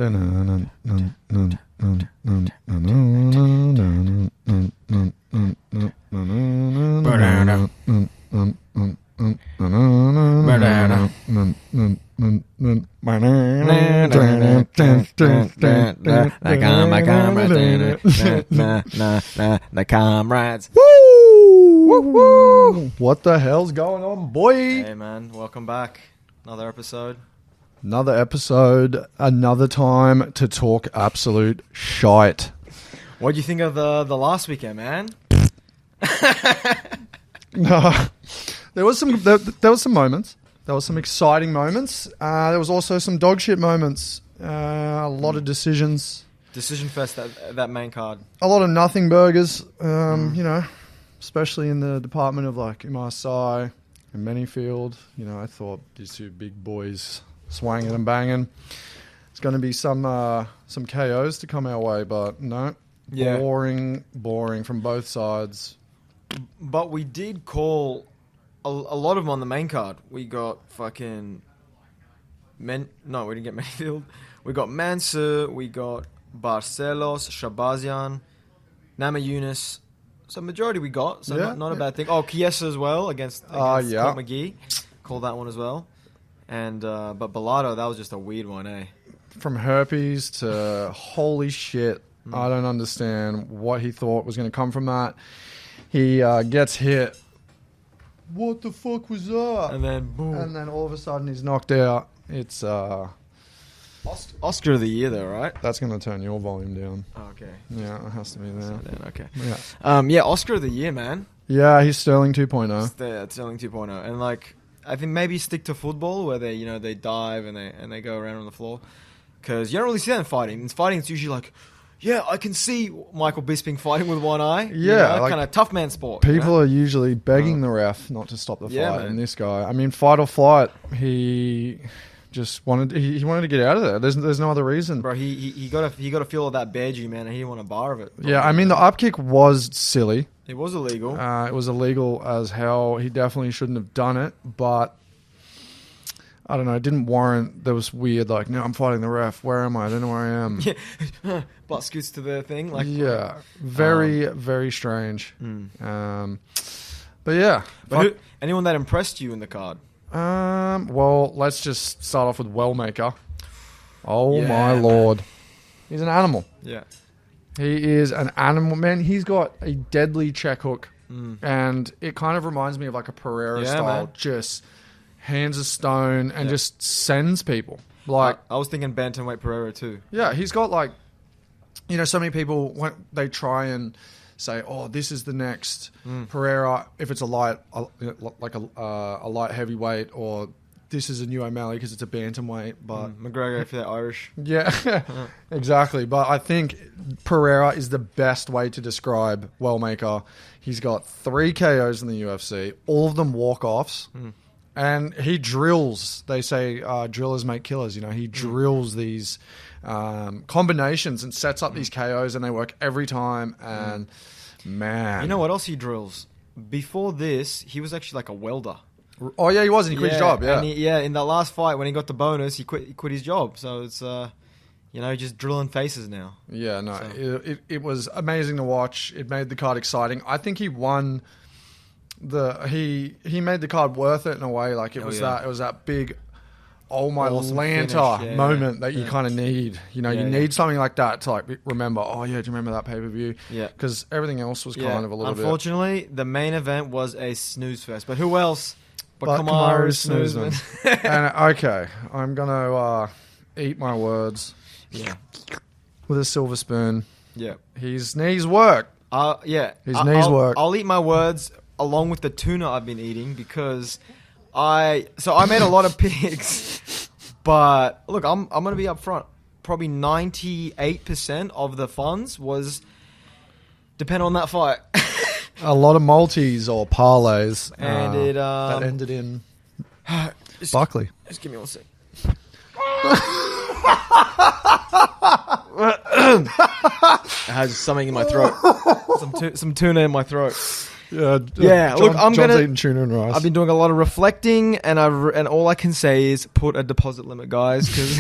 The comrades. Woo! What the hell's going on, boy? Hey man, welcome back. Another episode. Another time to talk absolute shite. What do you think of the last weekend, man? No, there was some moments. There was some exciting moments. There was also some dog shit moments. A lot of decisions. Decision fest, that main card. A lot of nothing burgers. You know, especially in the department of like MRSI and Manyfield. You know, I thought these two big boys swanging and banging. It's going to be some KOs to come our way, but no. Yeah. Boring from both sides. But we did call a lot of them on the main card. We got fucking... No, we didn't get Manyfield. We got Mansur, we got Barcelos, Shabazian, Nama Yunus. So majority we got, so yeah, not a bad thing. Oh, Chiesa as well against Scott McGee. Called that one as well. And but Bilardo, that was just a weird one, eh? From herpes to holy shit. I don't understand what he thought was going to come from that. He gets hit. What the fuck was that? And then boom. And then all of a sudden he's knocked out. It's Oscar of the year, though, right? That's going to turn your volume down. Oh, okay. Yeah, it has to be there. Okay. Yeah. Yeah, Oscar of the year, man. Yeah, he's Sterling 2.0. It's Sterling 2.0, and like I think maybe stick to football where they dive and they go around on the floor, because you don't really see that in fighting. In fighting, it's usually like, yeah, I can see Michael Bisping fighting with one eye. Yeah, you know, like kind of tough man sport. People are usually begging the ref not to stop the fight. Yeah, man. And this guy, I mean, fight or flight, he just wanted he wanted to get out of there. There's no other reason. Bro, he got a feel of that bear G, man, and he didn't want a bar of it. Yeah, I mean, the upkick was silly. It was illegal. It was illegal as hell. He definitely shouldn't have done it, but I don't know. It didn't warrant. There was weird, like, no, I'm fighting the ref. Where am I? I don't know where I am. Yeah, butt scoots to the thing. Like, yeah, very strange. But yeah. But anyone that impressed you in the card? Well, let's just start off with Wellmaker. Oh yeah, my lord, he's an animal. Yeah. He is an animal, man. He's got a deadly check hook, and it kind of reminds me of like a Pereira style. Man. Just hands of stone and just sends people. Like I was thinking bantamweight Pereira too. Yeah, he's got like, you know, so many people when they try and say, "Oh, this is the next Pereira." If it's a light, like a light heavyweight, or this is a new O'Malley because it's a bantamweight, but McGregor if they're Irish. Yeah, exactly. But I think Pereira is the best way to describe Wellmaker. He's got 3 KOs in the UFC, all of them walk-offs, and he drills. They say drillers make killers. You know, he drills these combinations and sets up these KOs, and they work every time. And man, you know what else he drills? Before this, he was actually like a welder. Oh yeah, he was, and he quit his job. Yeah, and in that last fight when he got the bonus, he quit his job. So it's just drilling faces now. Yeah, no, so. It was amazing to watch. It made the card exciting. I think he won he made the card worth it in a way. Like it was that big, oh my awesome Lanta moment that you kind of need. You know, you need something like that to like remember. Oh yeah, do you remember that pay per view? Yeah, because everything else was kind of a little bit. Unfortunately, the main event was a snooze fest. But who else? But Kamaru Snoozeman. And okay, I'm gonna eat my words. Yeah, with a silver spoon. Yeah, his knees work. Yeah, his knees work. I'll eat my words along with the tuna I've been eating because I made a lot of picks. But look, I'm gonna be upfront. Probably 98% of the funds was depend on that fight. A lot of multis or parlays, and it that ended in Buckley. Just give me one sec. I had something in my throat. Some tuna in my throat. Yeah. Look, John's eating tuna and rice. I've been doing a lot of reflecting, and all I can say is put a deposit limit, guys, because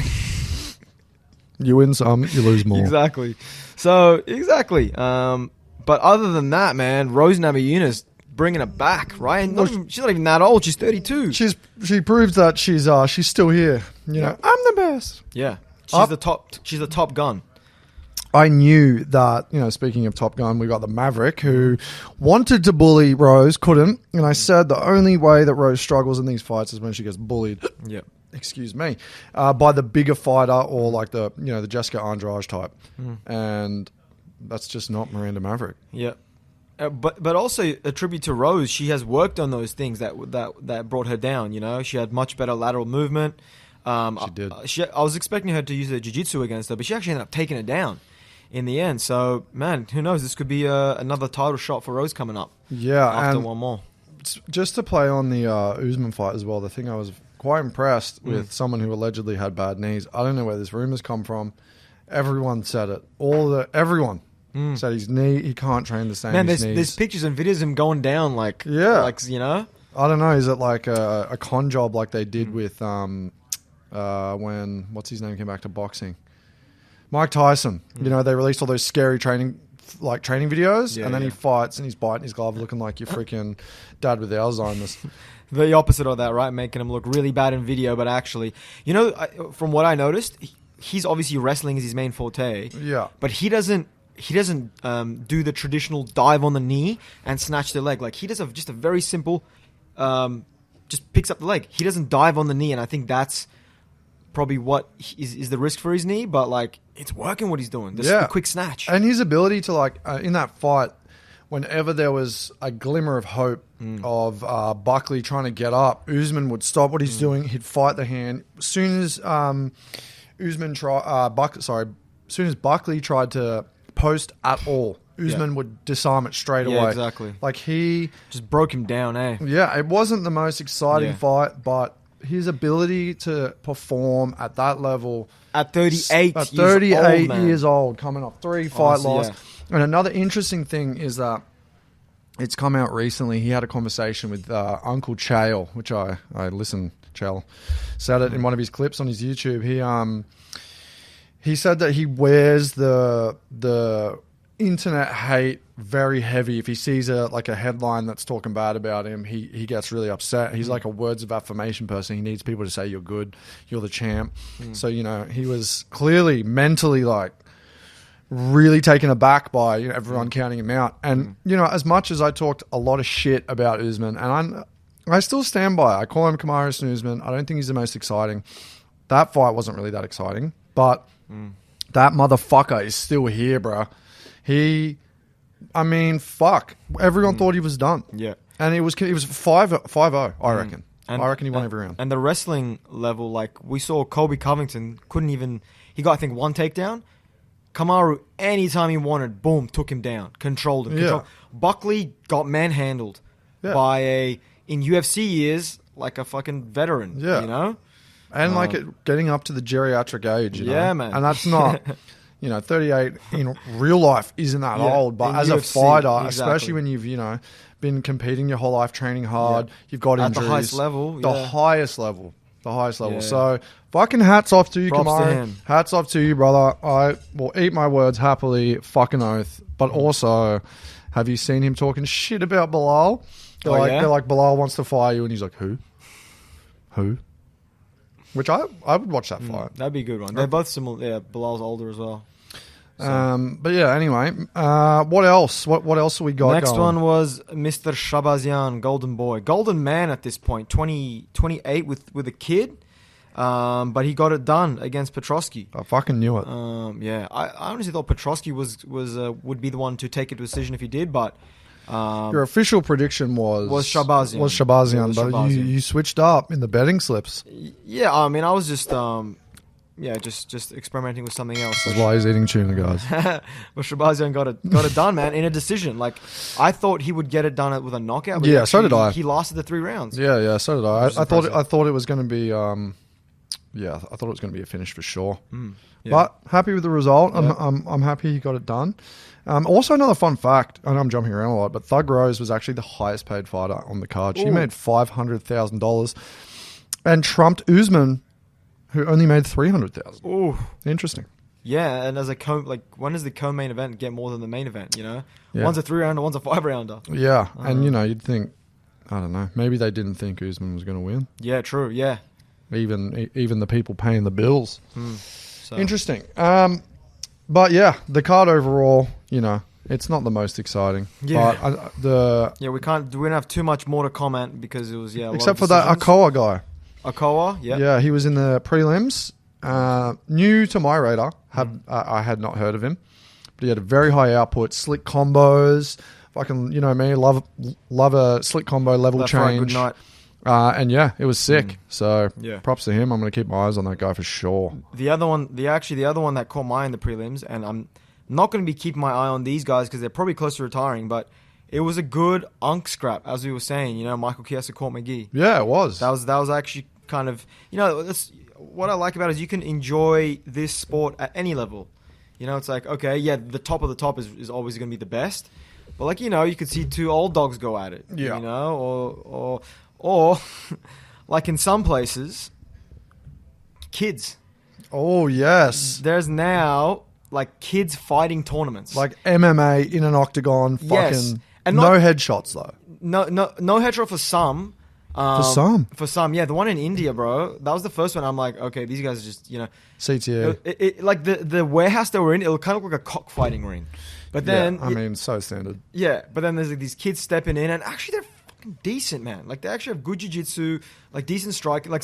You win some, you lose more. Exactly. So, exactly. But other than that, man, Rose Namajunas bringing it back, right? And she's not even that old. She's 32. She proves that she's still here. You know, I'm the best. Yeah. She's the top. She's the top gun. I knew that, you know, speaking of Top Gun, we got the Maverick who wanted to bully Rose, couldn't. And I said the only way that Rose struggles in these fights is when she gets bullied. Yep. Excuse me, by the bigger fighter or like the Jessica Andrade type, and that's just not Miranda Maverick. Yeah, but also a tribute to Rose. She has worked on those things that brought her down. You know, she had much better lateral movement. She did. I was expecting her to use her jiu-jitsu against her, but she actually ended up taking it down in the end. So man, who knows? This could be another title shot for Rose coming up. Yeah, after and one more. Just to play on the Usman fight as well. The thing I was quite impressed with someone who allegedly had bad knees. I don't know where this rumor's come from. Everyone said it. Everyone said his knee. He can't train the same. Man, his knees. there's pictures and videos of him going down like you know. I don't know. Is it like a con job like they did with when what's his name came back to boxing? Mike Tyson. You know, they released all those scary training videos, and then he fights and he's biting his glove, looking like your freaking dad with Alzheimer's. The opposite of that, right? Making him look really bad in video, but actually, you know, from what I noticed, he's obviously wrestling is his main forte. Yeah, but he doesn't do the traditional dive on the knee and snatch the leg. Like he does just a very simple, just picks up the leg. He doesn't dive on the knee, and I think that's probably what is the risk for his knee. But like it's working what he's doing. The quick snatch and his ability to like in that fight. Whenever there was a glimmer of hope of Buckley trying to get up, Usman would stop what he's doing. He'd fight the hand. As soon as Buckley tried to post at all, Usman would disarm it straight away. Exactly. Like he just broke him down. Yeah, it wasn't the most exciting fight, but his ability to perform at that level at 38 years old, coming off 3 fight loss. Yeah. And another interesting thing is that it's come out recently. He had a conversation with Uncle Chael, which I listened. Chael said it in one of his clips on his YouTube. He said that he wears the internet hate very heavy. If he sees a headline that's talking bad about him, he gets really upset. He's like a words of affirmation person. He needs people to say you're good, you're the champ. So you know he was clearly mentally like really taken aback by everyone counting him out. And you know, as much as I talked a lot of shit about Usman, and I still stand by it. I call him Kamaru Usman. I don't think he's the most exciting. That fight wasn't really that exciting, but that motherfucker is still here, bro. Fuck. Everyone thought he was done. Yeah. And it was 5-0, I reckon. I reckon he won every round. And the wrestling level, like we saw Colby Covington he got I think one takedown. Kamaru, anytime he wanted, boom, took him down, controlled him. Yeah. Buckley got manhandled by in UFC years, like a fucking veteran, you know? And getting up to the geriatric age, you know? Yeah, man. And that's not, 38 in real life isn't that old, but as UFC, a fighter, especially when you've, been competing your whole life, training hard, you've got injuries. At the highest level. The highest level. Yeah. So fucking hats off to you, Kamaru. Hats off to you, brother. I will eat my words happily, fucking oath. But also, have you seen him talking shit about Bilal? They're like, Bilal wants to fire you, and he's like, who? Which I would watch that fight. That'd be a good one. They're both similar. Yeah, Bilal's older as well. So. But yeah, anyway, what else? What else have we got? Next one was Mr. Shabazian, Golden Boy, Golden Man at this point, 28 with a kid, but he got it done against Petrosky. I fucking knew it. I honestly thought Petrosky would be the one to take a decision if he did, but your official prediction was Shabazian. But you switched up in the betting slips. Yeah, I mean, I was just experimenting with something else. That's why he's eating tuna, guys. But Shabazian got it done, man, in a decision. Like, I thought he would get it done with a knockout. But so did I. He lasted the 3 rounds. Yeah, so did I. I thought it was going to be. I thought it was going to be a finish for sure. But happy with the result. Yeah. I'm happy he got it done. Also, another fun fact. I know I'm jumping around a lot, but Thug Rose was actually the highest paid fighter on the card. She made $500,000 and trumped Usman, who only made $300,000. Ooh, interesting. Yeah, and as a when does the co-main event get more than the main event? You know, Yeah. One's a 3-rounder, one's a 5-rounder. Yeah, and you'd think, I don't know, maybe they didn't think Usman was going to win. Yeah, true. Yeah, Even the people paying the bills. So. Interesting. But yeah, the card overall, it's not the most exciting. Yeah. But we don't have too much more to comment because it was except for that Akoa guy. Akoa, yeah. Yeah, he was in the prelims. New to my radar. I had not heard of him. But he had a very high output, slick combos. Fucking, me, love a slick combo level Left, right, change. good night. And yeah, it was sick. So Yeah. props to him. I'm going to keep my eyes on that guy for sure. The other one that caught my eye in the prelims, and I'm not going to be keeping my eye on these guys because they're probably close to retiring, but it was a good unk scrap, as we were saying. Michael Chiesa caught McGee. Yeah, it was. That was actually kind of, that's what I like about it is you can enjoy this sport at any level. It's like, okay, yeah, the top of the top is always going to be the best, but you could see two old dogs go at it. Yeah. Or like in some places, kids. Oh yes, There's now like kids fighting tournaments, like MMA in an octagon. Fucking Yes. And no not- headshots though. no headshot for some. For some, yeah. The one in India, bro. That was the first one. I'm like, okay, these guys are just, CTA. like the warehouse they were in, it kind of looked like a cockfighting ring. But then, so standard. yeah. But then there's like these kids stepping in, and actually they're fucking decent, man. Like they actually have good jiu-jitsu, like decent striking, like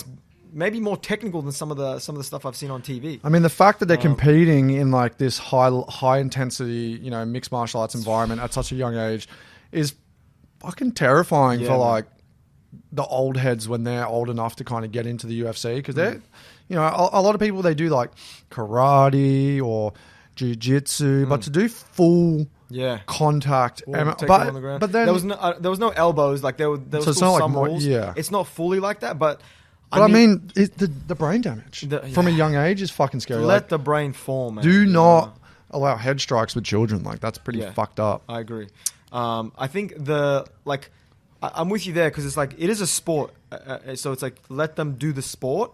maybe more technical than some of the stuff I've seen on TV. I mean, the fact that they're competing in like this high intensity, mixed martial arts environment at such a young age is fucking terrifying for man. like the old heads when they're old enough to kind of get into the UFC because they're, a lot of people, they do like karate or jiu-jitsu, but to do full contact, Take them on the ground. but then there was no elbows. Like there was So it's still not like some more- rules. yeah. It's not fully like that, but I mean the brain damage from a young age is fucking scary. let the brain form. Man. Do not allow head strikes with children. Like that's pretty fucked up. I agree. I think I'm with you there because it's like it is a sport, so it's like let them do the sport,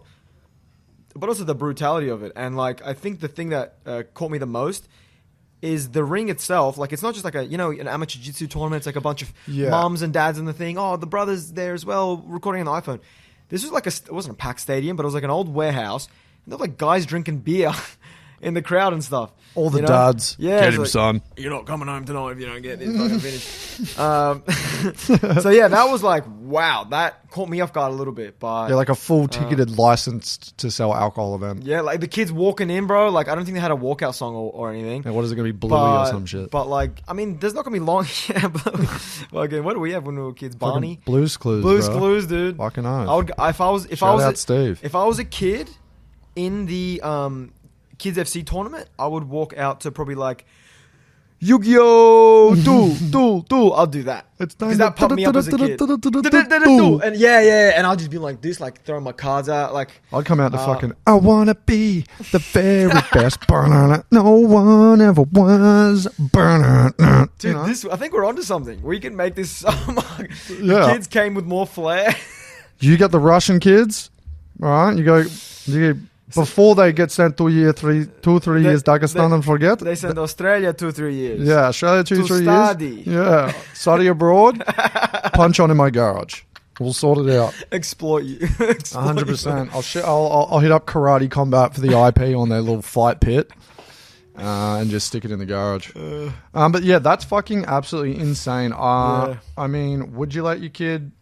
but also the brutality of it. And like I think the thing that caught me the most is the ring itself. Like it's not just like an amateur jiu-jitsu tournament. It's like a bunch of mums and dads in the thing. Oh, the brothers there as well, recording on the iPhone. This was like it wasn't a packed stadium, but it was like an old warehouse. And there were like guys drinking beer in the crowd and stuff. All the dads. Yeah, Get it's him, like, son. You're not coming home tonight if you don't get this fucking finished. So yeah, that was like, wow, that caught me off guard a little bit. But Yeah, like a full ticketed licensed to sell alcohol event. yeah, like the kids walking in, bro. Like I don't think they had a walkout song or anything. And what is it going to be, Bluey or some shit? But like, I mean, there's not gonna be long. Yeah, but again, what do we have when we were kids? Barney, Fucking Blues Clues, Blues bro. Clues, dude. Fucking oath. I would Shout out Steve. If I was a kid in the Kids FC tournament, I would walk out to probably like Yu-Gi-Oh! Do. I'll do that. It's because that pumped me up as a kid. And yeah, and I'll just be like this, like throwing my cards out, like I'd come out to fucking, I want to be the very best. No one ever was. dude. This I think we're onto something. We can make this. Yeah. Kids came with more flair. You get the Russian kids, all right? You go before they get sent 2 or 3 years Dagestan and forget. They send Australia 2-3 years. Yeah, Australia 2-3 years. Study. Yeah, study abroad. Punch on in my garage. We'll sort it out. Exploit you. 100%. I'll hit up Karate Combat for the IP on their little fight pit. And just stick it in the garage. But yeah, that's fucking absolutely insane. I mean, would you let your kid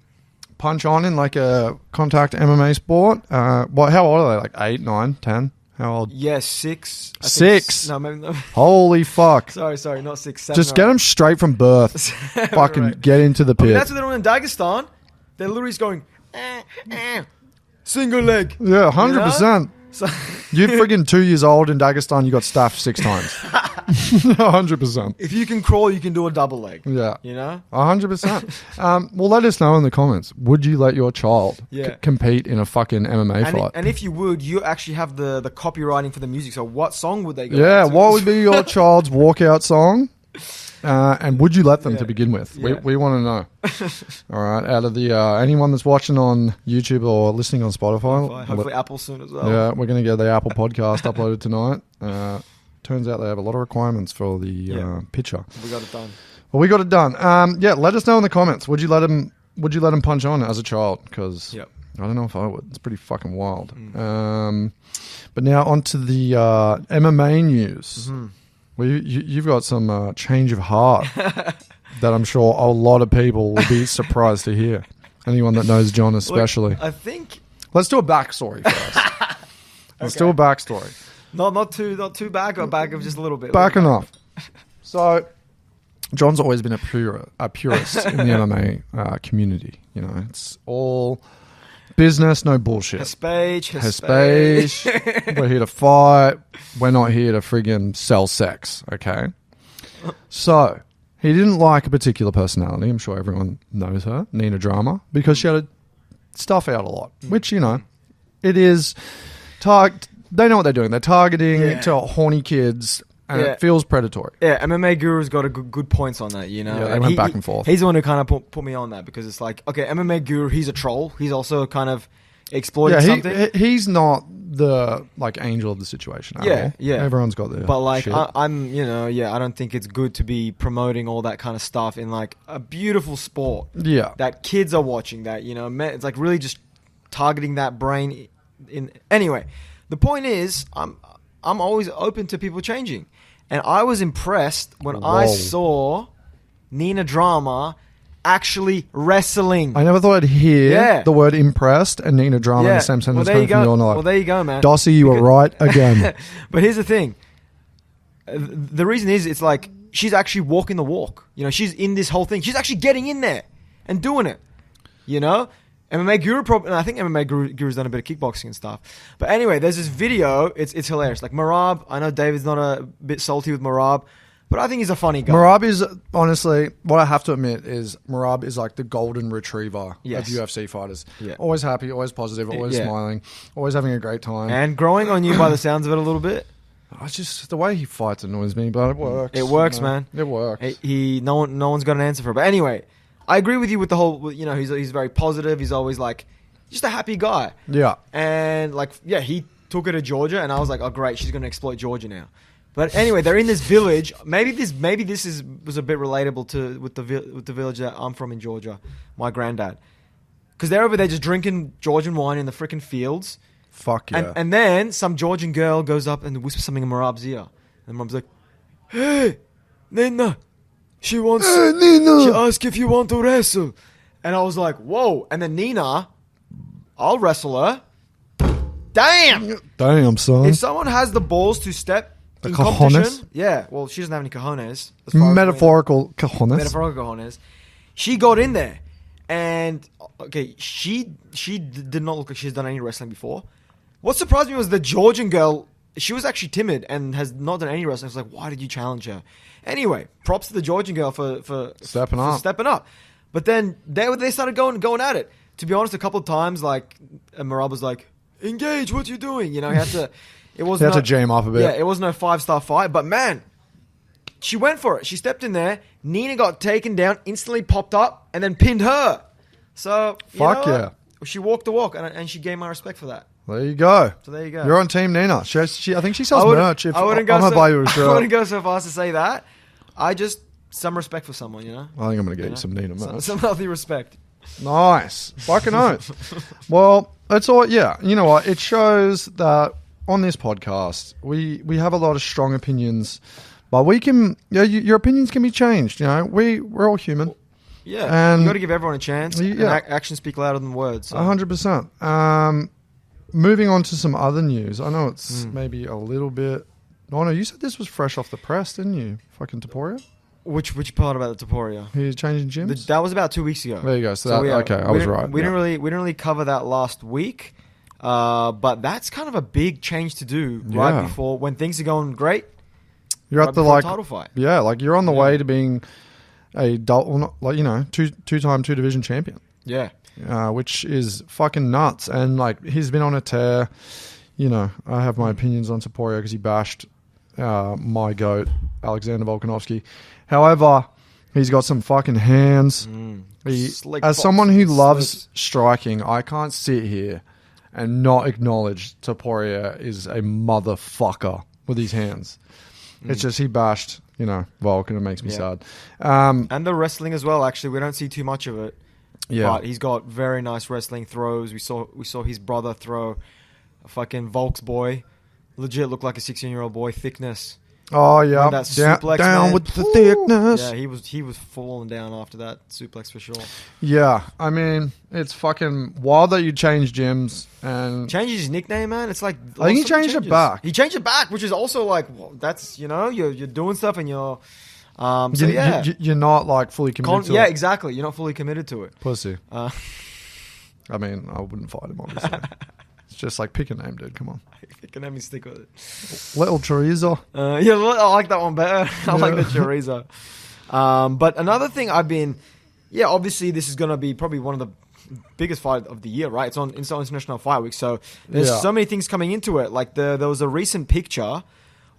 punch on in like a contact MMA sport? How old are they? Like 8, 9, 10? How old? Yeah, 6. 6? No, maybe no. Holy fuck. Sorry, not 6, 7. Just get them straight from birth. Fucking Right. get into the pit. I mean, that's what they're doing in Dagestan. They're literally just going, single leg. Yeah, 100%. So You're friggin' 2 years old in Dagestan, you got staffed 6 times. 100%. if you can crawl, you can do a double leg. Yeah. You know? 100%. Well, let us know in the comments. Would you let your child compete in a fucking MMA fight? And if you would, you actually have the copywriting for the music. So what song would they go Yeah, out to? what would be your child's walkout song? And would you let them to begin with? Yeah. We want to know. All right, out of the anyone that's watching on YouTube or listening on Spotify, Hopefully Apple soon as well. yeah, we're going to get the Apple podcast uploaded tonight. Turns out they have a lot of requirements for the pitcher. We got it done. Well, we got it done. Let us know in the comments. Would you let him punch on as a child? Because I don't know if I would. It's pretty fucking wild. But now on to the MMA news. Mm-hmm. Well, you've got some change of heart that I'm sure a lot of people will be surprised to hear. Anyone that knows John especially. Look, I think... Let's do a backstory first. Let's do a backstory. Not too back or back of just a little bit. Back enough. So, John's always been a purist in the MMA community. You know, it's all business, no bullshit. Hespage. We're here to fight. We're not here to friggin' sell sex, okay? So, he didn't like a particular personality. I'm sure everyone knows her, Nina Drama, because she had stuff out a lot, which, you know, it is... They know what they're doing. They're targeting to horny kids, and it feels predatory. Yeah, MMA Guru's got a good points on that, you know. Yeah, they went back and forth. He's the one who kind of put me on that because it's like, okay, MMA Guru, he's a troll. He's also kind of exploiting something. He's not the like angel of the situation. Yeah. Everyone's got their. But like, shit. I'm, you know, I don't think it's good to be promoting all that kind of stuff in like a beautiful sport. Yeah. That kids are watching. That, you know, it's like really just targeting that brain. Anyway. The point is, I'm always open to people changing. And I was impressed when I saw Nina Drama actually wrestling. I never thought I'd hear the word impressed and Nina Drama in the same sentence. Well, there you go, man. Dossie, you were right again. But here's the thing. The reason is, it's like, she's actually walking the walk. You know, she's in this whole thing. She's actually getting in there and doing it. You know? MMA Guru, and I think MMA Guru's done a bit of kickboxing and stuff. But anyway, there's this video. It's hilarious. Like Marab, I know David's not a bit salty with Marab, but I think he's a funny guy. Marab is, honestly, what I have to admit is Marab is like the golden retriever of UFC fighters. Yeah. Always happy, always positive, always smiling, always having a great time. And growing on you by the sounds of it a little bit. Just the way he fights annoys me, but it works. It works, man. It works. No one's got an answer for it. But anyway, I agree with you with the whole, you know, he's very positive. He's always like, just a happy guy. Yeah. And like, he took her to Georgia, and I was like, oh great, she's going to exploit Georgia now. But anyway, they're in this village. Maybe this was a bit relatable with the village that I'm from in Georgia, my granddad. Because they're over there just drinking Georgian wine in the freaking fields. Fuck yeah. And then some Georgian girl goes up and whispers something in Marab's ear. And Marab's like, hey, Nina. She asked if you want to wrestle. And I was like, whoa. And then Nina, I'll wrestle her. Damn, son. If someone has the balls to step in competition. Yeah, well, she doesn't have any cojones. Metaphorical cojones. Metaphorical cojones. She got in there. And, okay, she did not look like she's done any wrestling before. What surprised me was the Georgian girl. She was actually timid and has not done any wrestling. I was like, why did you challenge her? Anyway, props to the Georgian girl for stepping up. But then they started going at it. To be honest, a couple of times, like, Marab was like, engage, what you doing? You know, he had to... It was to jam up a bit. Yeah, it was no 5-star fight. But man, she went for it. She stepped in there. Nina got taken down, instantly popped up, and then pinned her. So, fuck yeah. She walked the walk, and she gained my respect for that. There you go. So there you go. You're on Team Nina. I think she sells merch. I wouldn't go so far as to say that. I just some respect for someone, you know. I think I'm going to get you some Nina merch. Some healthy respect. Nice. Fucking oath. Well, it's all. Yeah. You know what? It shows that on this podcast we have a lot of strong opinions, but we can. Your opinions can be changed. You know, we're all human. Yeah. And you got to give everyone a chance. And actions speak louder than words. 100%. Moving on to some other news. I know it's maybe a little bit... Oh, no, you said this was fresh off the press, didn't you? Fucking Taporia? Which part about the Taporia? He's changing gyms? That was about 2 weeks ago. There you go. Okay, I was right. We didn't really cover that last week, but that's kind of a big change to do right before... When things are going great, you're at the title fight. Yeah, like you're on the way to being a... two-time two-division champion. Yeah. Which is fucking nuts. And like he's been on a tear. You know, I have my opinions on Taporia because he bashed my goat, Alexander Volkanovski. However, he's got some fucking hands. As someone who loves striking, I can't sit here and not acknowledge Taporia is a motherfucker with his hands. It's just he bashed, Volk, and it makes me sad. And the wrestling as well. Actually, we don't see too much of it. Yeah, but he's got very nice wrestling throws. We saw his brother throw a fucking Volk's boy. Legit looked like a 16-year-old boy. Thickness. Oh yeah, that suplex, down man. with the thickness. Yeah, he was falling down after that suplex for sure. Yeah, I mean, it's fucking wild that you change gyms and changes his nickname, man. It's like I think he changed it back. He changed it back, which is also like, well, that's you're doing stuff and you're you're not like fully committed to it. Yeah, exactly. You're not fully committed to it. Pussy. I mean, I wouldn't fight him, obviously. It's just like, pick a name, dude. Come on. Pick a name and stick with it. Little chorizo. Yeah, I like that one better. I like the chorizo. But another thing obviously this is going to be probably one of the biggest fight of the year, right? It's on International Fight Week. So there's so many things coming into it. Like there was a recent picture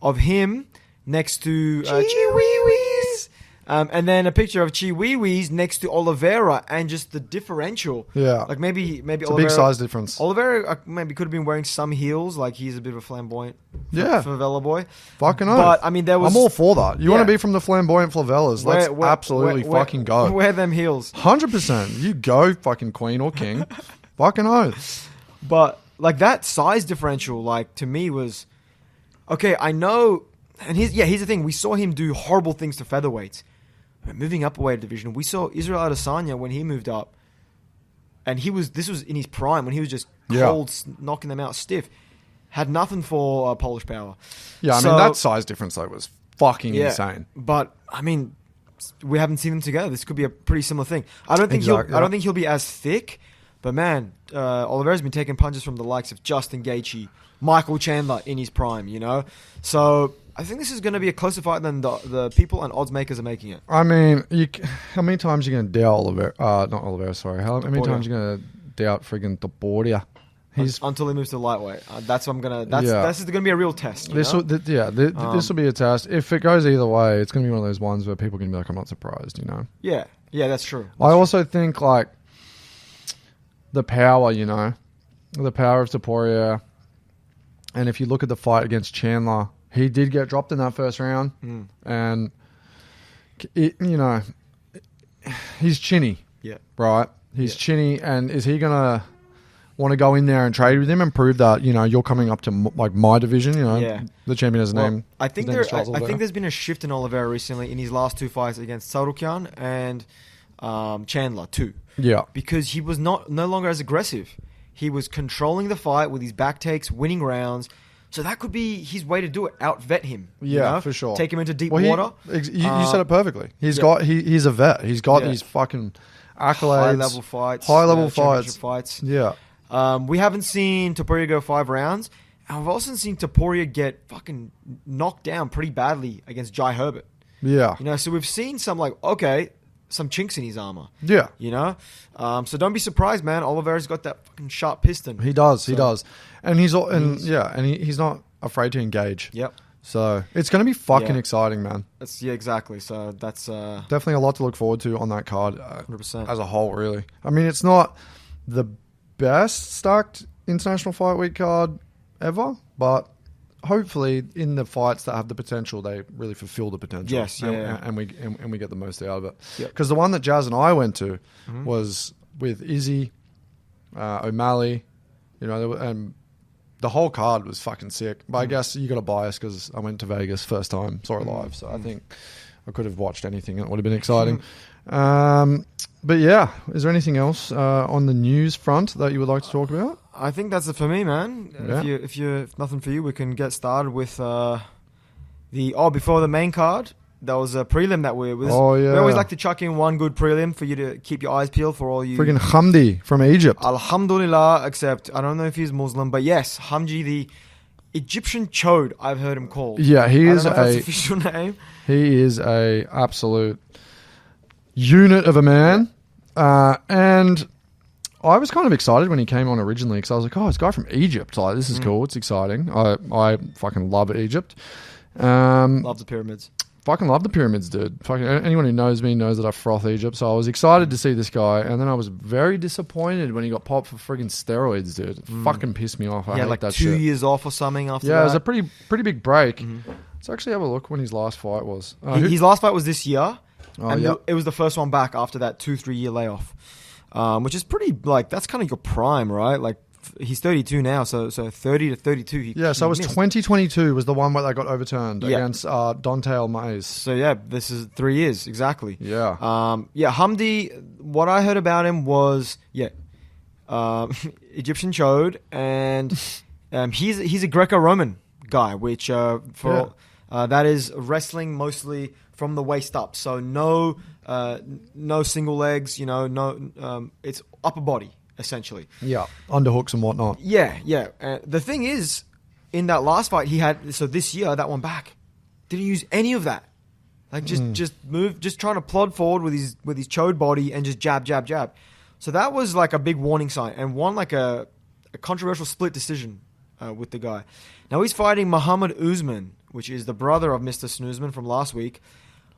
of him next to Chiwiwis. And then a picture of Chiwiwis next to Oliveira, and just the differential. Yeah. Like maybe it's Oliveira, a big size difference. Oliveira maybe could have been wearing some heels. Like he's a bit of a flamboyant favela boy. Fucking oath. But I mean, I'm all for that. You want to be from the flamboyant favelas. Let's absolutely fucking go. Wear them heels. 100%. You go, fucking queen or king. Fucking oath. But like that size differential, like to me was okay. I know, and here's the thing. We saw him do horrible things to featherweights. But moving up a weight division, we saw Israel Adesanya when he moved up, and this was in his prime when he was just cold, knocking them out stiff. Had nothing for Polish power. Yeah, I mean that size difference though was fucking insane. But I mean, we haven't seen them together. This could be a pretty similar thing. I don't think he'll be as thick, but man, Oliveira's been taking punches from the likes of Justin Gaethje, Michael Chandler in his prime. So I think this is going to be a closer fight than the people and odds makers are making it. I mean, how many times are you going to doubt Oliveira? Not Oliveira, sorry. How many times are you going to doubt friggin' Taporia? Until he moves to lightweight. This is going to be a real test. This will be a test. If it goes either way, it's going to be one of those ones where people are going to be like, I'm not surprised, Yeah, that's true. I also think, like, the power, the power of Taporia, and if you look at the fight against Chandler, he did get dropped in that first round, and he's chinny, right? He's chinny, and is he gonna want to go in there and trade with him and prove that you're coming up to like my division? The champion has a name. I think there's been a shift in Oliveira recently in his last two fights against Sarukian and Chandler too. Yeah, because he was no longer as aggressive. He was controlling the fight with his back takes, winning rounds. So that could be his way to do it. Outvet him. Yeah, for sure. Take him into deep water. You said it perfectly. He's a vet. He's got these fucking accolades. High level fights. Yeah. We haven't seen Topuria go 5 rounds. And we've also seen Topuria get fucking knocked down pretty badly against Jai Herbert. Yeah. So we've seen some some chinks in his armor. Yeah. So don't be surprised, man. Oliveira's got that fucking sharp piston. He does. And he's not afraid to engage. Yep. So it's going to be fucking exciting, man. Exactly. So that's definitely a lot to look forward to on that card 100%. As a whole, really. I mean, it's not the best stacked International Fight Week card ever, but hopefully in the fights that have the potential, they really fulfill the potential. Yes, and we get the most out of it. Because the one that Jazz and I went to was with Izzy, O'Malley, and the whole card was fucking sick. But I guess you got a bias because I went to Vegas first time, saw it live, so I think I could have watched anything. It would have been exciting. But yeah, is there anything else on the news front that you would like to talk about? I think that's it for me, man. Yeah. If nothing for you, we can get started with before the main card. There was a prelim that we always like to chuck in one good prelim for you to keep your eyes peeled for all you. Friggin' Hamdi from Egypt. Alhamdulillah, except I don't know if he's Muslim, but yes, Hamdi, the Egyptian chode, I've heard him called. Yeah, he is that's official name. He is a absolute unit of a man, and I was kind of excited when he came on originally because I was like, oh, this guy from Egypt, like this is cool, it's exciting. I fucking love Egypt. Love the pyramids. fucking love the pyramids, dude. Fucking anyone who knows me knows that I froth Egypt. So I was excited to see this guy, and then I was very disappointed when he got popped for friggin' steroids, dude. It fucking pissed me off. I hate like that 2 shit. years off or something after that. Yeah, it was a pretty big break. Let's actually have a look when his last fight was. His last fight was this year, and yeah. it was the first one back after that 2-3 year layoff, which is pretty, like, that's kind of your prime, right? Like, he's 32 now, so 30 to 32. So it was missed. 2022 was the one where they got overturned against Dante Mays. So yeah, this is 3 years exactly. Yeah. Hamdi, what I heard about him was Egyptian chode, and he's a Greco-Roman guy, which that is wrestling mostly from the waist up. So no single legs, it's upper body. Essentially. Yeah, underhooks and whatnot. Yeah. The thing is, in that last fight he had, so this year, that one back, didn't use any of that. Like, just move, just trying to plod forward with his chode body and just jab. So that was like a big warning sign, and won like a controversial split decision with the guy. Now he's fighting Muhammad Usman, which is the brother of Mr. Snoozman from last week.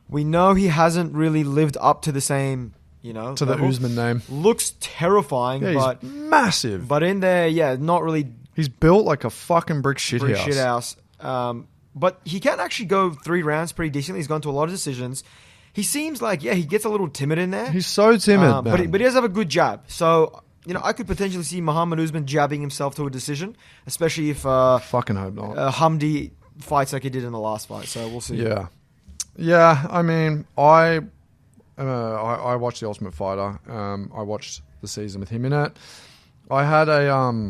We know he hasn't really lived up to the same... to the Usman name. Looks terrifying, but he's massive. But in there, not really. He's built like a fucking brick shithouse. But he can actually go 3 rounds pretty decently. He's gone to a lot of decisions. He seems like, he gets a little timid in there. He's so timid, but he does have a good jab. So, I could potentially see Muhammad Usman jabbing himself to a decision, especially if fucking hope not. Hamdi fights like he did in the last fight. So we'll see. Yeah. I mean, I watched The Ultimate Fighter. I watched the season with him in it. I had a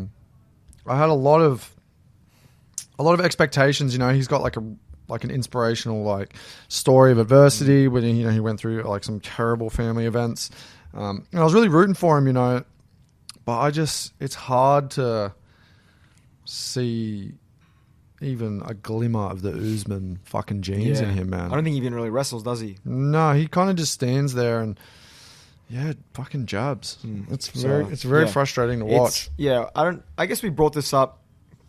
lot of expectations. He's got like an inspirational story of adversity when he went through like some terrible family events. And I was really rooting for him, but it's hard to see even a glimmer of the Usman fucking genes in him, man. I don't think he even really wrestles, does he? No, he kind of just stands there and fucking jabs. It's very frustrating to watch. I guess we brought this up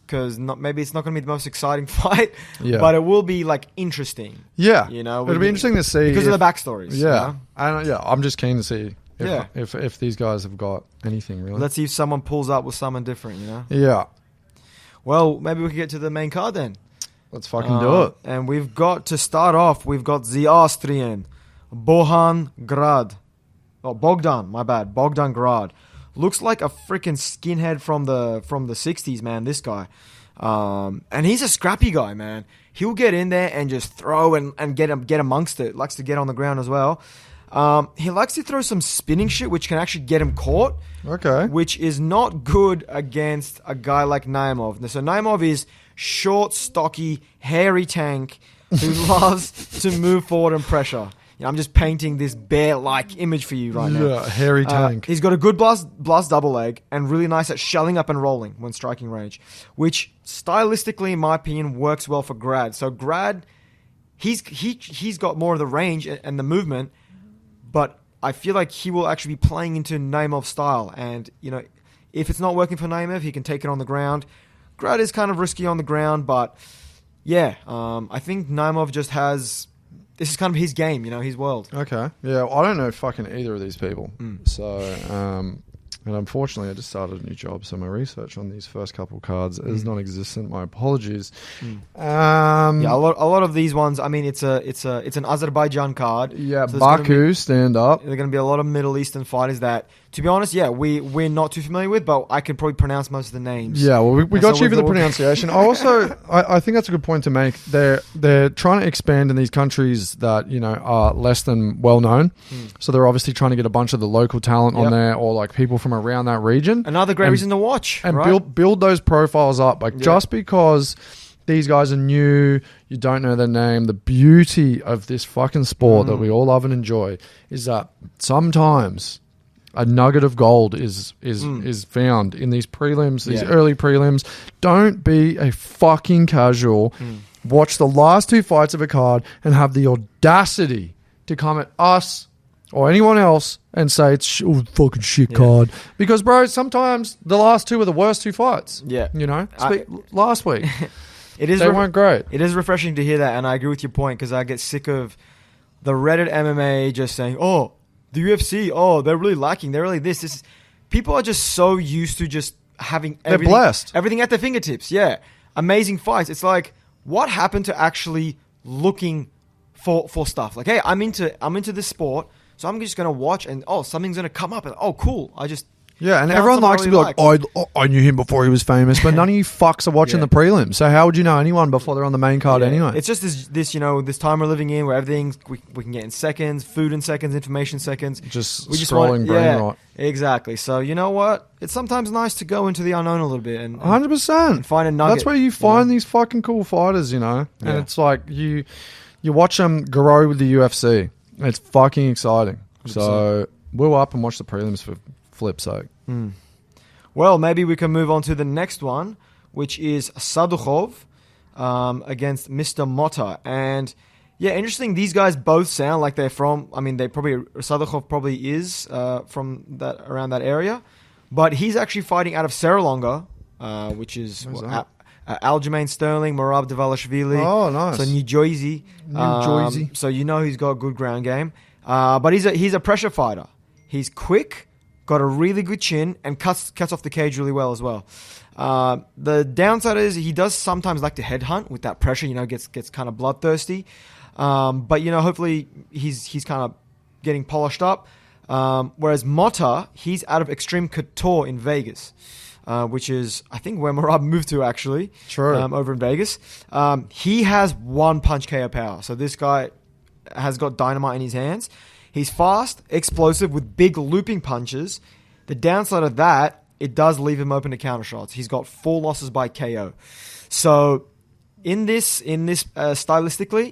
because maybe it's not going to be the most exciting fight, Yeah. but it will be like interesting. Yeah, it'll be interesting to see because of the backstories. Yeah, I'm just keen to see if these guys have got anything really. Let's see if someone pulls up with someone different. Yeah. Well, maybe we can get to the main card then. Let's fucking do it. And we've got to start off. We've got the Austrian Bogdan Grad. Bogdan Grad. Looks like a freaking skinhead from the 60s, man. This guy, and he's a scrappy guy, man. He'll get in there and just throw and get amongst it. Likes to get on the ground as well. He likes to throw some spinning shit, which can actually get him caught. Okay. Which is not good against a guy like Naimov. So Naimov is short, stocky, hairy tank who loves to move forward and pressure. I'm just painting this bear-like image for you right now. Yeah, hairy tank. He's got a good blast double leg and really nice at shelling up and rolling when striking range, which stylistically, in my opinion, works well for Grad. So Grad, he's got more of the range and the movement, but I feel like he will actually be playing into Naimov's style. And, if it's not working for Naimov, he can take it on the ground. Grad is kind of risky on the ground, but I think Naimov just has... This is kind of his game, his world. Okay. Yeah, I don't know fucking either of these people. So, and unfortunately, I just started a new job, so my research on these first couple cards is non-existent. My apologies. A lot of these ones. I mean, it's an Azerbaijan card. Yeah, so Baku, stand up. There are going to be a lot of Middle Eastern fighters that, to be honest, we're not too familiar with, but I can probably pronounce most of the names. Yeah, well, we got you for the pronunciation. I think that's a good point to make. They're trying to expand in these countries that are less than well known. So they're obviously trying to get a bunch of the local talent on there, or like people from around that region. Another great reason to watch and right? build those profiles up. Just because these guys are new, you don't know their name. The beauty of this fucking sport that we all love and enjoy is that sometimes a nugget of gold is found in these prelims, these early prelims. Don't be a fucking casual. Watch the last 2 fights of a card and have the audacity to come at us or anyone else and say it's fucking shit card. Because, bro, sometimes the last 2 are the worst 2 fights. Yeah. Last week. They weren't great. It is refreshing to hear that, and I agree with your point because I get sick of the Reddit MMA just saying, "Oh, the UFC, oh, they're really lacking. They're really this. This is." People are just so used to just having everything, blessed. everything at their fingertips. Yeah, amazing fights. It's like, what happened to actually looking for stuff? Like, hey, I'm into this sport, so I'm just gonna watch, and something's gonna come up, and cool. Yeah, and found everyone something I likes to be really like, I knew him before he was famous, but none of you fucks are watching the prelims. So how would you know anyone before they're on the main card anyway? It's just this this time we're living in where everything's we can get in seconds, food in seconds, information seconds. Just scrolling brain rot. Exactly. So you know what? It's sometimes nice to go into the unknown a little bit and 100%. find a nugget. That's where you find these fucking cool fighters, And it's like you watch them grow with the UFC. It's fucking exciting. 100%. So we'll up and watch the prelims for flip's sake. Well, maybe we can move on to the next one, which is Sadukhov against Mr. Motta. And yeah, interesting. These guys both sound like they're from. I mean, Sadukhov probably is from around that area, but he's actually fighting out of Seralonga, which is Aljamain Sterling, Merab Dvalishvili. Oh, nice. So New Jersey. So he's got a good ground game. But he's a pressure fighter. He's quick. Got a really good chin and cuts off the cage really well as well. The downside is he does sometimes like to headhunt with that pressure. Gets kind of bloodthirsty. But hopefully he's kind of getting polished up. Whereas Motta, he's out of Extreme Couture in Vegas, which is I think where Merab moved to actually. True. Over in Vegas. He has one punch KO power. So this guy has got dynamite in his hands. He's fast, explosive, with big looping punches. The downside of that, it does leave him open to counter shots. He's got 4 losses by KO. So in this stylistically,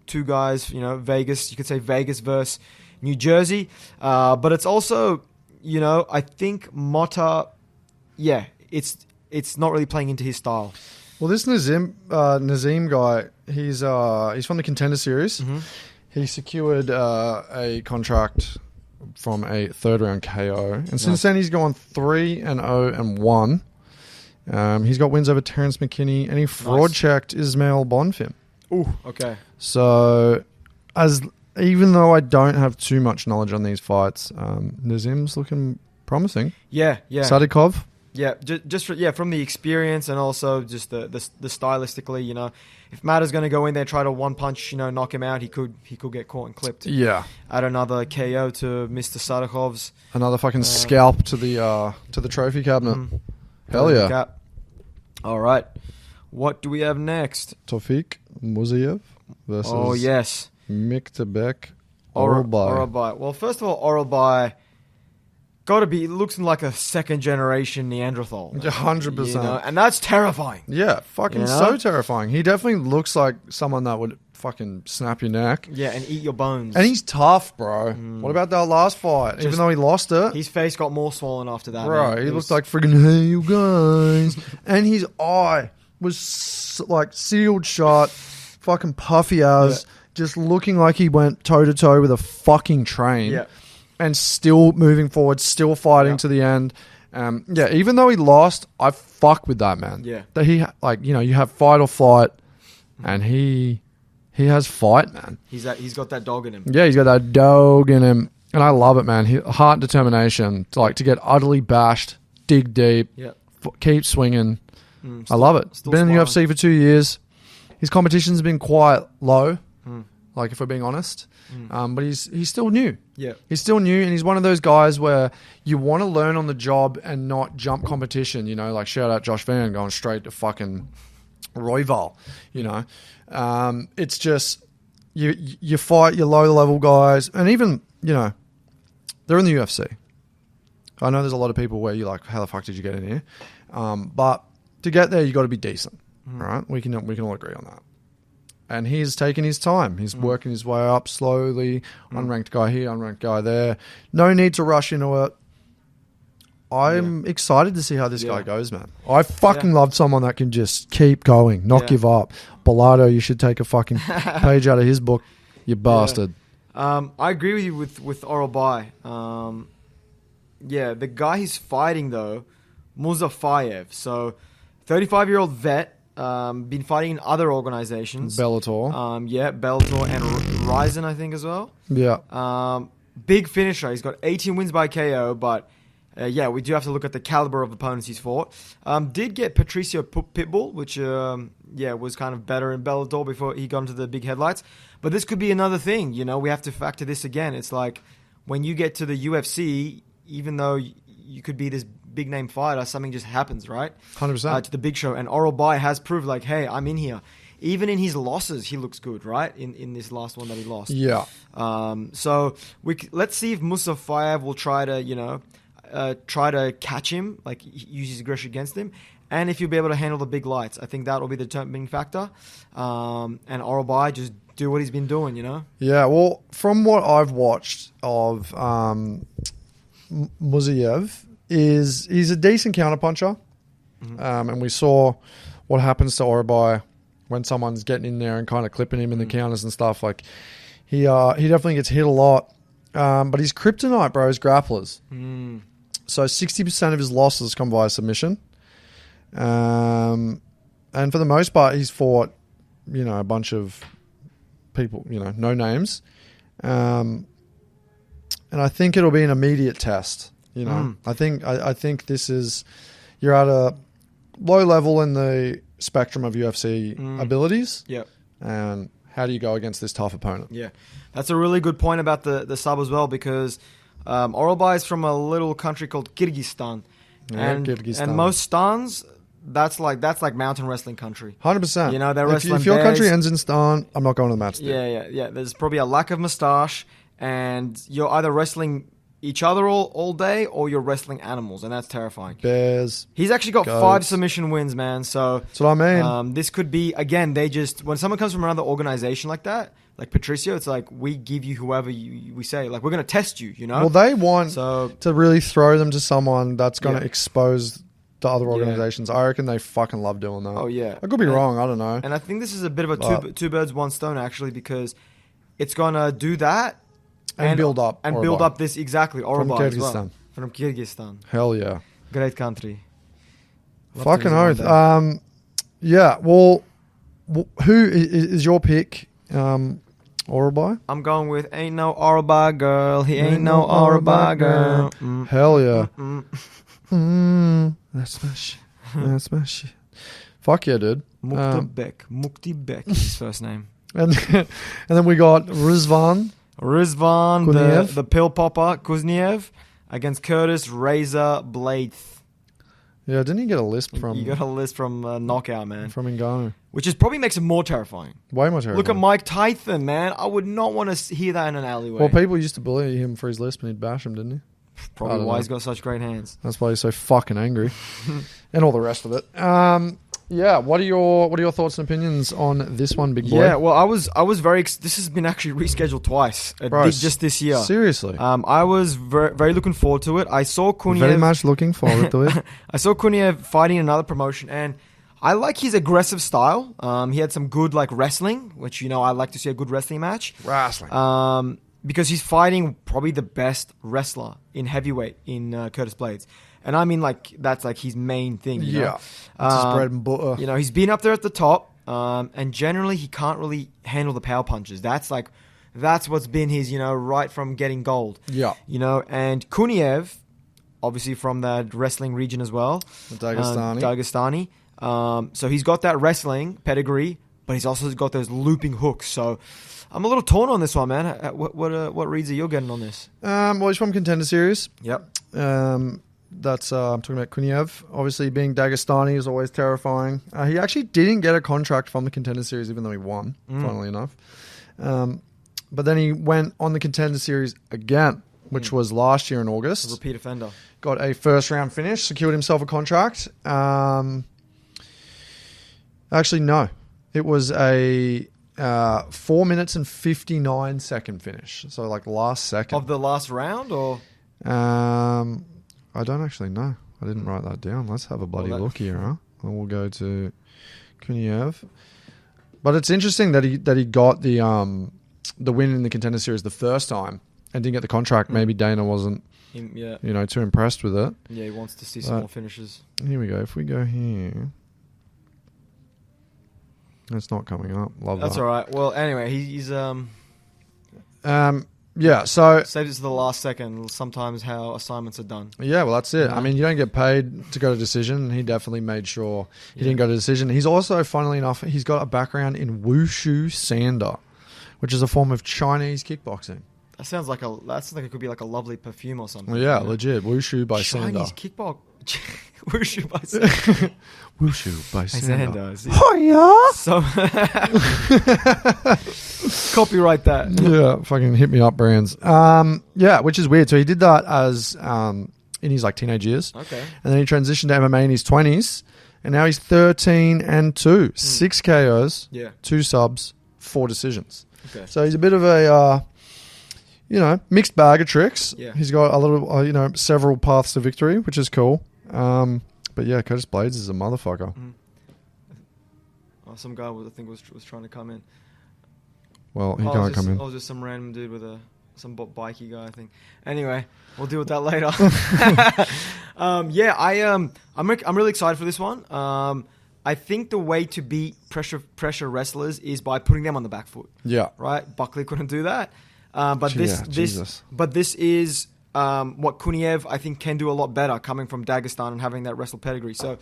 two guys, Vegas, you could say Vegas versus New Jersey. But it's also, I think Motta, it's not really playing into his style. Well, this Nazim guy, he's from the Contender Series. Mm-hmm. He secured a contract from a third-round KO. And since then, he's gone 3-0-1. He's got wins over Terrence McKinney, and he fraud-checked Ismail Bonfim. Ooh, okay. So, even though I don't have too much knowledge on these fights, Nazim's looking promising. Yeah. Sadikov? Yeah, from the experience and also just the stylistically, if Matt is going to go in there and try to one punch, knock him out, he could get caught and clipped. Yeah. Add another KO to Mr. Sadikhov's. Another fucking scalp to the trophy cabinet. Hell yeah. Cap. All right. What do we have next? Tofik Muziev versus Miktebek Oralbai. Well, first of all, Oralbai got to be looks like a second generation Neanderthal. 100%. And that's terrifying. Yeah, fucking so terrifying. He definitely looks like someone that would fucking snap your neck. Yeah, and eat your bones. And he's tough, bro. What about that last fight? Even though he lost it. His face got more swollen after that. Bro, he looked like friggin', hey, you guys. And his eye was like sealed shut, fucking puffy as, just looking like he went toe-to-toe with a fucking train. Yeah. And still moving forward, still fighting to the end. Even though he lost, I fuck with that, man. Yeah. That he, you have fight or flight, and he has fight, man. He's got that dog in him. Yeah, he's got that dog in him. And I love it, man. Heart and determination to get utterly bashed, dig deep, keep swinging. I love it. Been in the UFC for 2 years. His competition's been quite low, if we're being honest. But he's still new. Yeah. He's still new, and he's one of those guys where you want to learn on the job and not jump competition, shout out Josh Van going straight to fucking Royval, It's just, you fight your low-level guys, and even, they're in the UFC. I know there's a lot of people where you're like, how the fuck did you get in here? But to get there, you got to be decent, right? We can all agree on that. And he's taking his time. He's working his way up slowly. Unranked guy here, unranked guy there. No need to rush into it. I'm excited to see how this guy goes, man. I fucking love someone that can just keep going, not give up. Bilardo, you should take a fucking page out of his book, you bastard. I agree with you with Oralbai. The guy he's fighting, though, Muzafayev. So, 35-year-old vet. been fighting in other organizations. Bellator. Bellator and Ryzen, I think, as well. Yeah. Big finisher. He's got 18 wins by KO, but we do have to look at the caliber of opponents he's fought. Did get Patricio Pitbull, which was kind of better in Bellator before he got into the big headlights. But this could be another thing. We have to factor this again. It's like when you get to the UFC, even though you could be this big name fighter, something just happens, right? 100%. To the big show. And Oral Bai has proved like, hey, I'm in here. Even in his losses, he looks good, right? In this last one that he lost. Yeah. So let's see if Musa Fayev will try to catch him, like use his aggression against him, and if you'll be able to handle the big lights. I think that will be the determining factor. And Oral Bai just do what he's been doing, Yeah, well, from what I've watched of Musayev, he's a decent counterpuncher. And we saw what happens to Oral Bai when someone's getting in there and kind of clipping him in the counters and stuff. Like he definitely gets hit a lot. But his kryptonite, bro, is grapplers. So 60% of his losses come via submission. And for the most part, he's fought, a bunch of people, no names. And I think it'll be an immediate test. I think this is, you're at a low level in the spectrum of UFC abilities. Yep. And how do you go against this tough opponent? Yeah. That's a really good point about the sub as well, because Oral Bai is from a little country called Kyrgyzstan. Kyrgyzstan. And most stans, that's like mountain wrestling country. 100%. They're wrestling if your bears. country ends in stan, I'm not going to the match. Yeah. There's probably a lack of moustache, and you're either wrestling each other all day, or you're wrestling animals, and that's terrifying. Bears. He's actually got goats. 5 submission wins, man. So that's what I mean. This could be, again, when someone comes from another organization like that, like Patricio, it's like, we give you whoever we say. Like, we're going to test you, Well, they want to really throw them to someone that's going to expose the other organizations. I reckon they fucking love doing that. Oh, yeah. I could be wrong. I don't know. And I think this is a bit of a two birds, one stone, actually, because it's going to do that. And build up. And build up this, exactly, Oral Bai as well. Kyrgyzstan. From Kyrgyzstan. Hell yeah. Great country. Fucking oath. Yeah, well, who is your pick? Oral Bai? I'm going with ain't no Oral Bai girl. He ain't no Oral Bai girl. Hell yeah. That's my shit. That's my shit. Fuck yeah, dude. Mukti Bek is his first name. And then we got Rizvan, the pill popper, Kuzniev, against Curtis Razor Blade. Yeah, didn't he get a lisp from... You got a list from Knockout, man. From Ngannou. Which is probably makes it more terrifying. Way more terrifying. Look at Mike Tyson, man. I would not want to hear that in an alleyway. Well, people used to bully him for his lisp and he'd bash him, didn't he? Probably why he's got such great hands. That's why he's so fucking angry. And all the rest of it. Yeah, what are your thoughts and opinions on this one, big boy? Yeah, well, I was very... This has been actually rescheduled twice. Just this year. Seriously? I was very, very looking forward to it. I saw Kuniev... Very much looking forward to it. I saw Kuniev fighting another promotion, and I like his aggressive style. He had some good wrestling, which, I like to see a good wrestling match. Wrestling. Because he's fighting probably the best wrestler in heavyweight in Curtis Blades. And I mean, that's his main thing. You know? That's his bread and butter. He's been up there at the top, and generally he can't really handle the power punches. That's what's been his, right from getting gold. Yeah. And Kuniev, obviously from that wrestling region as well. Dagestani. So he's got that wrestling pedigree, but he's also got those looping hooks. So I'm a little torn on this one, man. What reads are you getting on this? Well, he's from Contender Series. Yep. That's I'm talking about Kuniev. Obviously, being Dagestani is always terrifying. He actually didn't get a contract from the Contender Series, even though he won, funnily enough. But then he went on the Contender Series again, which was last year in August. A repeat offender. Got a first-round finish, secured himself a contract. Actually, no. It was a 4 minutes and 59 second finish. So, last second. Of the last round, or...? I don't actually know. I didn't write that down. Let's have a bloody look here, huh? And we'll go to Kuniev. But it's interesting that he got the win in the Contender Series the first time and didn't get the contract. Maybe Dana wasn't too impressed with it. Yeah, he wants to see some more finishes. Here we go. If we go here, It's not coming up. Love That's that. all right. Well, anyway, he's Yeah, so... saved it to the last second. Sometimes how assignments are done. Yeah, well, that's it. Yeah. I mean, you don't get paid to go to decision. He definitely made sure he didn't go to decision. He's also, funnily enough, he's got a background in wushu sanda, which is a form of Chinese kickboxing. That sounds like it could be like a lovely perfume or something. Well, yeah, legit. Wushu by Chinese Sanda. kickbox. Wushu by Sanda. Wushu by Sanda. Sanda. Oh, yeah? So copyright that. Yeah, fucking hit me up, brands. Yeah, which is weird. So he did that as in his like teenage years. Okay. And then he transitioned to MMA in his 20s. And now he's 13-2. 6 KOs, Yeah. 2 subs, 4 decisions. Okay. So he's a bit of a, mixed bag of tricks. Yeah. He's got a little, several paths to victory, which is cool. But yeah, Curtis Blades is a motherfucker. Oh, some guy I think was trying to come in. Well, he can't come in. I was just some random dude with some bikey guy, I think. Anyway, we'll deal with that later. I'm really excited for this one. I think the way to beat pressure wrestlers is by putting them on the back foot. Yeah. Right? Buckley couldn't do that. But this is what Kuniev I think can do a lot better, coming from Dagestan and having that wrestle pedigree. So,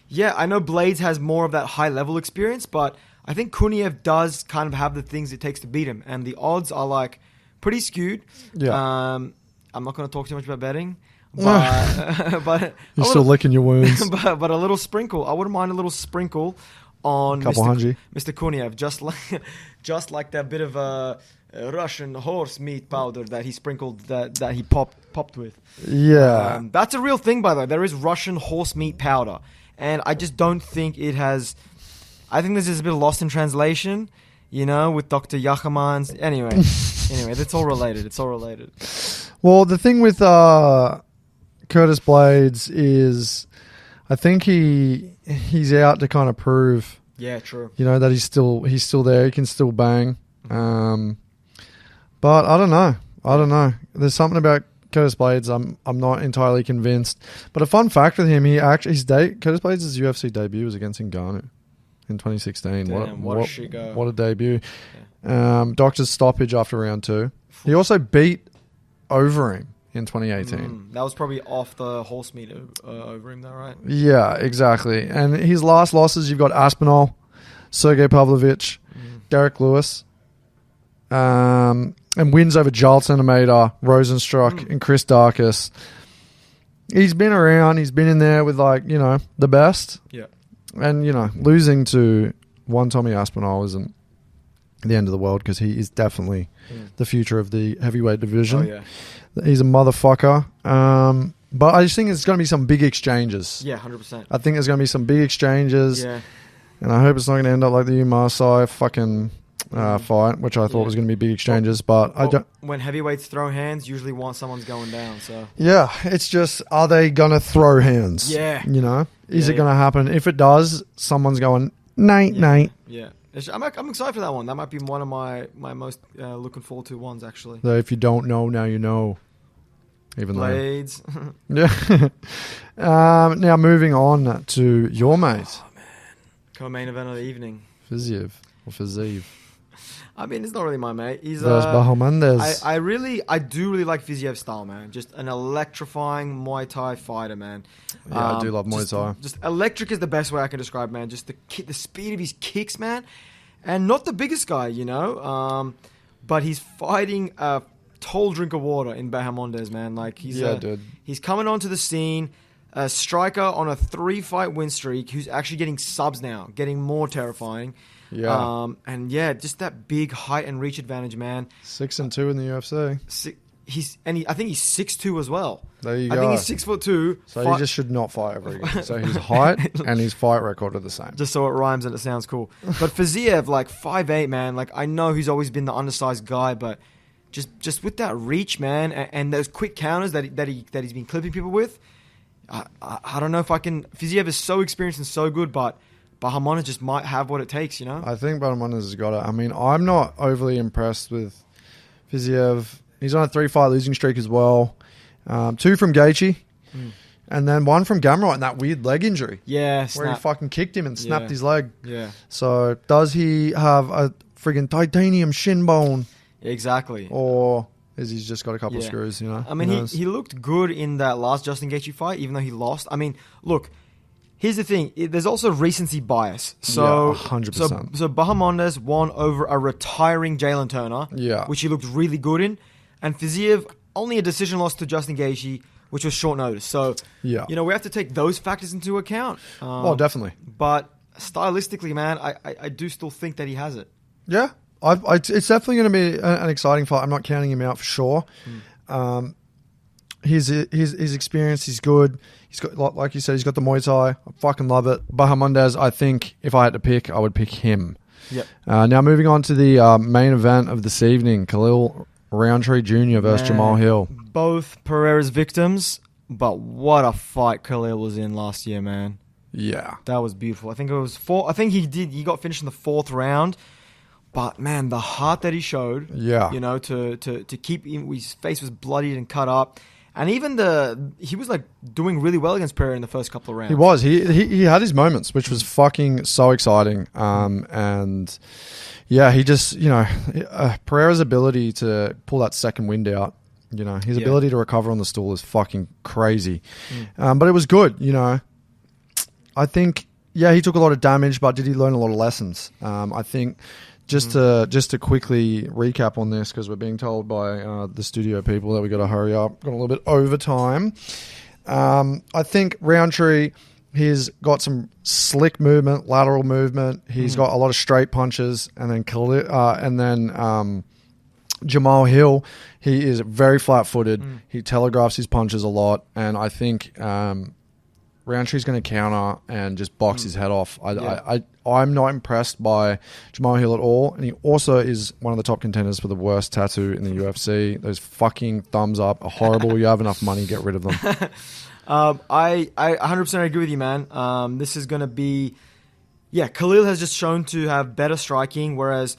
yeah, I know Blades has more of that high level experience, but I think Kuniev does kind of have the things it takes to beat him, and the odds are like pretty skewed. Yeah. I'm not going to talk too much about betting, but you're still licking your wounds. but a little sprinkle. I wouldn't mind a little sprinkle on Mr. Kuniev, just like that bit of a Russian horse meat powder that he sprinkled that he popped with. Yeah. That's a real thing, by the way. There is Russian horse meat powder, and I just don't think it has. I think this is a bit lost in translation, with Dr. Yachaman's. Anyway, that's all related. It's all related. Well, the thing with Curtis Blades is, I think he's out to kind of prove. Yeah, true. That he's still there. He can still bang. But I don't know. There's something about Curtis Blades I'm not entirely convinced. But a fun fact with him, Curtis Blades' UFC debut was against Ngannou in 2016. Damn, what a shit go. What a debut. Yeah. Doctor's stoppage after round 2. He also beat Overeem in 2018. That was probably off the horse meat over him, though, right? Yeah, exactly. And his last losses, you've got Aspinall, Sergey Pavlovich, Derek Lewis, and wins over Giles Centimeter, Rosenstruck, and Chris Darkus. He's been around. He's been in there with, the best. Yeah. And, losing to one Tommy Aspinall isn't the end of the world, because he is definitely the future of the heavyweight division. Oh, yeah. He's a motherfucker. But I just think it's going to be some big exchanges. Yeah, 100%. I think there's going to be some big exchanges. Yeah. And I hope it's not going to end up like the Umar Sai fucking fight, which I thought was going to be big exchanges. But I don't. When heavyweights throw hands, usually someone's going down. So yeah, it's just, are they going to throw hands? Yeah. Is it going to happen? If it does, someone's going night. Yeah. I'm excited for that one. That might be one of my most looking forward to ones, actually. So if you don't know, now you know. Even Blades. Yeah. Now moving on to your mate. Oh, man. Co-main event of the evening. Fiziev. I mean, it's not really my mate. He's Bahamondes. I do really like Fiziev's style, man. Just an electrifying Muay Thai fighter, man. Yeah, I do love Muay Thai. Just electric is the best way I can describe, man. Just the speed of his kicks, man. And not the biggest guy, but he's fighting a tall drink of water in Bahamondes, man. Like he's coming onto the scene, a striker on a 3-fight win streak who's actually getting subs now, getting more terrifying. Yeah. Just that big height and reach advantage, man. 6-2 in the UFC. I think he's 6'2" as well. There you go. I think he's 6'2". So he just should not fight ever again. So his height and his fight record are the same. Just so it rhymes and it sounds cool. But Fiziev, 5'8", man. I know he's always been the undersized guy, but just with that reach, man, and those quick counters that he's been clipping people with, I don't know if I can. Fiziev is so experienced and so good, but Bahamondes just might have what it takes, I think Bahamondes has got it. I mean, I'm not overly impressed with Fiziev. He's on a 3-fight losing streak as well. 2 from Gaethje. and then one from Gamrot and that weird leg injury. Yeah, where he fucking kicked him and snapped his leg. Yeah. So does he have a friggin' titanium shin bone? Exactly. Or is he's just got a couple of screws, you know? I mean, he looked good in that last Justin Gaethje fight, even though he lost. I mean, look, here's the thing. There's also recency bias. So, 100%. So Bahamondes won over a retiring Jalen Turner, which he looked really good in. And Fiziev, only a decision loss to Justin Gaethje, which was short notice. So, we have to take those factors into account. Oh, definitely. But stylistically, man, I do still think that he has it. Yeah. It's definitely going to be an exciting fight. I'm not counting him out for sure. His experience, he's good. He's got, like you said, he's got the Muay Thai. I fucking love it. Bahamondes, I think if I had to pick, I would pick him. Yep. Now moving on to the main event of this evening, Khalil Rountree Jr. versus Jamal Hill. Both Pereira's victims, but what a fight Khalil was in last year, man. Yeah. That was beautiful. I think it was I think he got finished in the 4th round. But man, the heart that he showed, to keep him, his face was bloodied and cut up, and even he was like doing really well against Pereira in the first couple of rounds. He was. He had his moments, which was fucking so exciting. And yeah, he just Pereira's ability to pull that second wind out, his ability to recover on the stool is fucking crazy. But it was good, I think he took a lot of damage, but did he learn a lot of lessons? I think. Just to quickly recap on this, because we're being told by the studio people that we got to hurry up. Got a little bit over time. I think Rountree, he's got some slick movement, lateral movement. He's got a lot of straight punches, and then Jamal Hill, he is very flat-footed. He telegraphs his punches a lot, and I think Rountree's going to counter and just box his head off. I'm not impressed by Jamal Hill at all. And he also is one of the top contenders for the worst tattoo in the UFC. Those fucking thumbs up are horrible. You have enough money, get rid of them. I 100% agree with you, man. This is going to be... Yeah, Khalil has just shown to have better striking, whereas,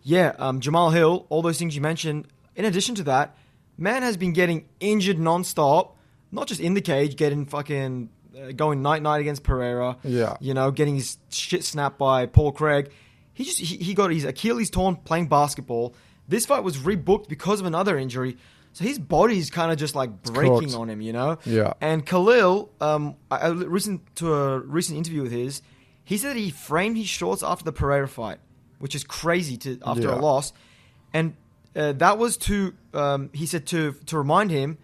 Jamal Hill, all those things you mentioned, in addition to that, man has been getting injured nonstop, not just in the cage, getting fucking... going night-night against Pereira. Yeah. Getting his shit snapped by Paul Craig. He got his Achilles torn playing basketball. This fight was rebooked because of another injury. So his body's kind of just like breaking on him, Yeah. And Khalil, I listened to a recent interview with his. He said he framed his shorts after the Pereira fight, which is crazy after a loss. And that was he said to remind him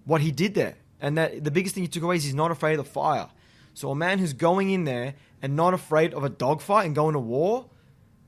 what he did there. And that the biggest thing he took away is he's not afraid of fire. So a man who's going in there and not afraid of a dogfight and going to war,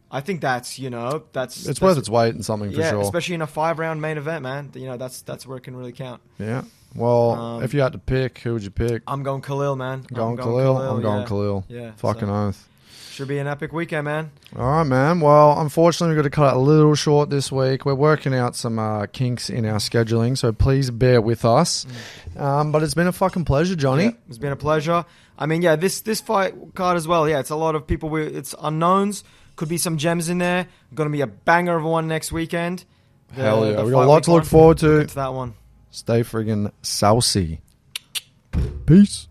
I think that's it's worth its weight in something for sure. Especially in a 5-round main event, man. That's where it can really count. Yeah. Well, if you had to pick, who would you pick? I'm going Khalil, man. I'm going Khalil. Yeah. Fucking oath. Should be an epic weekend, man. All right, man. Well, unfortunately, we've got to cut it a little short this week. We're working out some kinks in our scheduling, so please bear with us. But it's been a fucking pleasure, Johnny. Yeah, it's been a pleasure. I mean, this fight card as well. Yeah, it's a lot of people. It's unknowns. Could be some gems in there. Going to be a banger of one next weekend. Hell yeah. We've got a lot to look forward to. It's that one. Stay friggin' saucy. Peace.